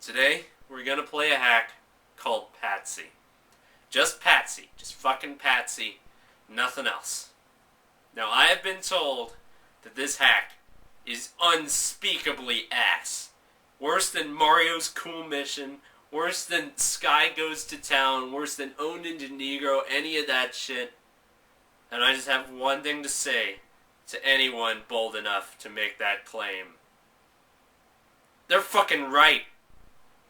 Today, we're gonna play a hack called Patsy. Just Patsy. Just fucking Patsy. Nothing else. Now, I have been told that this hack is unspeakably ass. Worse than Mario's Cool Mission, worse than Sky Goes to Town, worse than Oh Ninja Negro, any of that shit. And I just have one thing to say to anyone bold enough to make that claim. They're fucking right.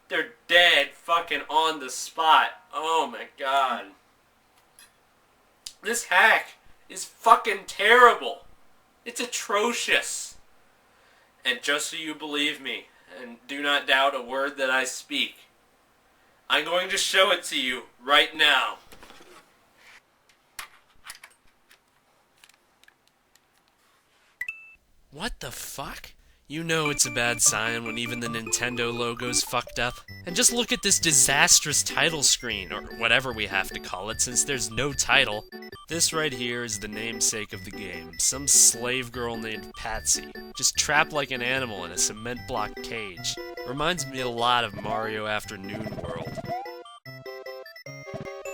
They're dead fucking on the spot. Oh my god. This hack is fucking terrible. It's atrocious. And just so you believe me, and do not doubt a word that I speak, I'm going to show it to you right now. What the fuck? You know it's a bad sign when even the Nintendo logo's fucked up. And just look at this disastrous title screen, or whatever we have to call it, since there's no title. This right here is the namesake of the game. Some slave girl named Patsy, just trapped like an animal in a cement block cage. Reminds me a lot of Mario Afternoon World.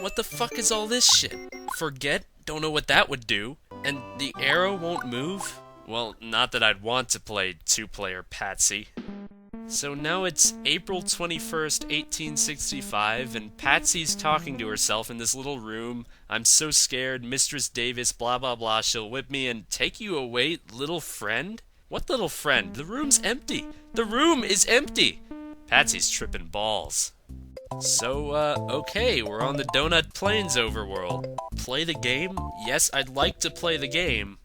What the fuck is all this shit? Forget? Don't know what that would do. And the arrow won't move? Well, not that I'd want to play two-player Patsy. So now it's April 21st, 1865, and Patsy's talking to herself in this little room. I'm so scared, Mistress Davis, blah blah blah, she'll whip me and take you away, little friend? What little friend? The room's empty. The room is empty! Patsy's tripping balls. So, okay, we're on the Donut Plains overworld. Play the game? Yes, I'd like to play the game.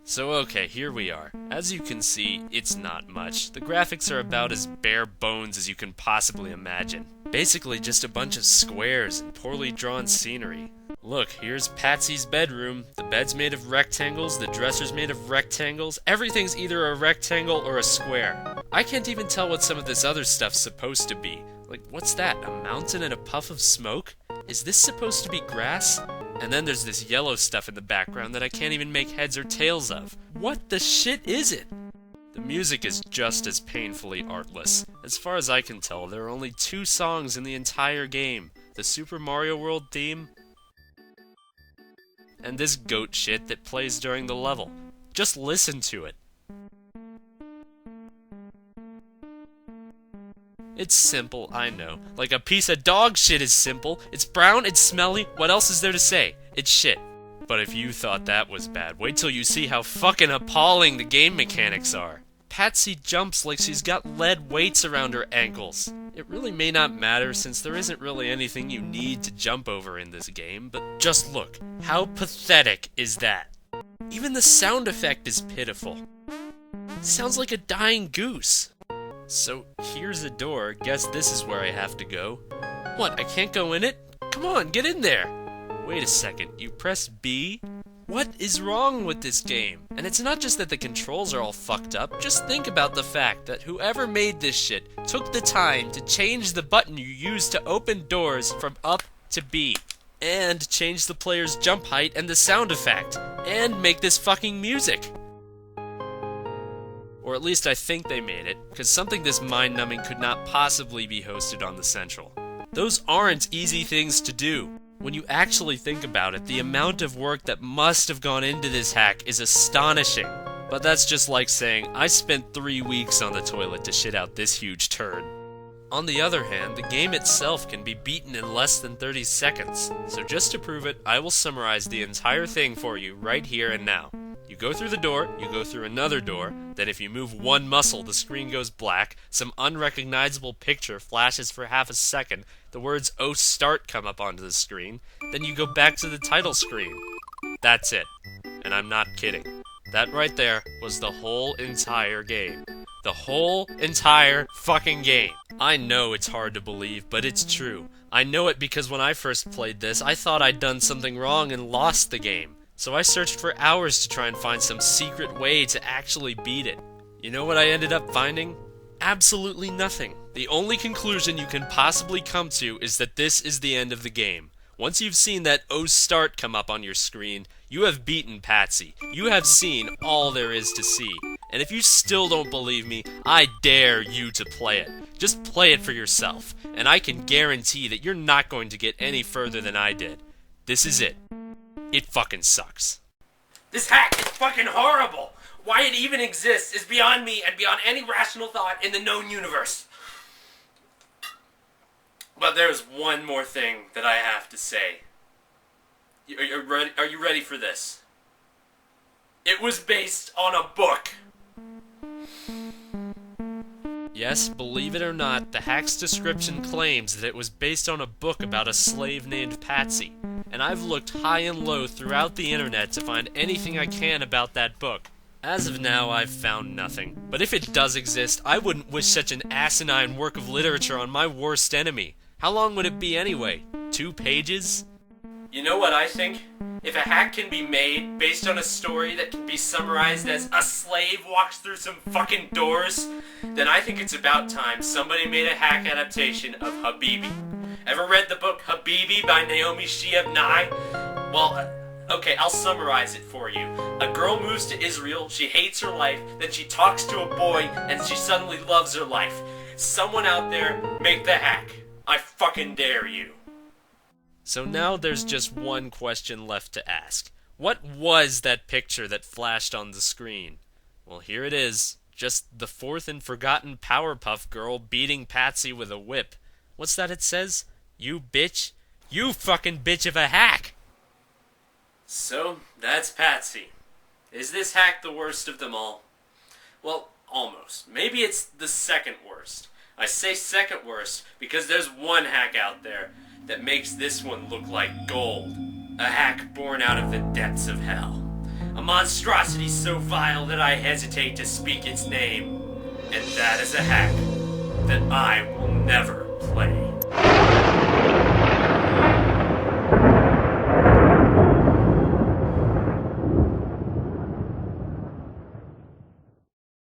So okay, here we are. As you can see, it's not much. The graphics are about as bare bones as you can possibly imagine. Basically just a bunch of squares and poorly drawn scenery. Look, here's Patsy's bedroom. The bed's made of rectangles, the dresser's made of rectangles. Everything's either a rectangle or a square. I can't even tell what some of this other stuff's supposed to be. Like, what's that? A mountain and a puff of smoke? Is this supposed to be grass? And then there's this yellow stuff in the background that I can't even make heads or tails of. What the shit is it? The music is just as painfully artless. As far as I can tell, there are only 2 songs in the entire game. The Super Mario World theme, and this goat shit that plays during the level. Just listen to it. It's simple, I know. Like a piece of dog shit is simple. It's brown, it's smelly, what else is there to say? It's shit. But if you thought that was bad, wait till you see how fucking appalling the game mechanics are. Patsy jumps like she's got lead weights around her ankles. It really may not matter since there isn't really anything you need to jump over in this game, but just look. How pathetic is that? Even the sound effect is pitiful. It sounds like a dying goose. So, here's a door. Guess this is where I have to go. What, I can't go in it? Come on, get in there! Wait a second, you press B? What is wrong with this game? And it's not just that the controls are all fucked up, just think about the fact that whoever made this shit took the time to change the button you use to open doors from up to B. And change the player's jump height and the sound effect. And make this fucking music. Or at least I think they made it, because something this mind-numbing could not possibly be hosted on the Central. Those aren't easy things to do. When you actually think about it, the amount of work that must have gone into this hack is astonishing. But that's just like saying, I spent 3 weeks on the toilet to shit out this huge turd. On the other hand, the game itself can be beaten in less than 30 seconds. So just to prove it, I will summarize the entire thing for you right here and now. You go through the door, you go through another door, then if you move one muscle, the screen goes black, some unrecognizable picture flashes for half a second, the words "Oh Start" come up onto the screen, then you go back to the title screen. That's it. And I'm not kidding. That right there was the whole entire game. The whole entire fucking game. I know it's hard to believe, but it's true. I know it because when I first played this, I thought I'd done something wrong and lost the game. So I searched for hours to try and find some secret way to actually beat it. You know what I ended up finding? Absolutely nothing. The only conclusion you can possibly come to is that this is the end of the game. Once you've seen that O start come up on your screen, you have beaten Patsy. You have seen all there is to see. And if you still don't believe me, I dare you to play it. Just play it for yourself, and I can guarantee that you're not going to get any further than I did. This is it. It fucking sucks. This hack is fucking horrible! Why it even exists is beyond me and beyond any rational thought in the known universe. But there's one more thing that I have to say. Are you ready for this? It was based on a book. Yes, believe it or not, the hack's description claims that it was based on a book about a slave named Patsy. And I've looked high and low throughout the internet to find anything I can about that book. As of now, I've found nothing. But if it does exist, I wouldn't wish such an asinine work of literature on my worst enemy. How long would it be anyway? 2 pages? You know what I think? If a hack can be made based on a story that can be summarized as a slave walks through some fucking doors, then I think it's about time somebody made a hack adaptation of Habibi. Ever read the book Habibi by Naomi Shihab Nye? Well, okay, I'll summarize it for you. A girl moves to Israel, she hates her life, then she talks to a boy, and she suddenly loves her life. Someone out there, make the hack. I fucking dare you. So now there's just one question left to ask. What was that picture that flashed on the screen? Well, here it is. Just the 4th and forgotten Powerpuff Girl beating Patsy with a whip. What's that it says? You bitch. You fucking bitch of a hack! So, that's Patsy. Is this hack the worst of them all? Well, almost. Maybe it's the second worst. I say second worst because there's one hack out there that makes this one look like gold. A hack born out of the depths of hell. A monstrosity so vile that I hesitate to speak its name. And that is a hack that I will never play.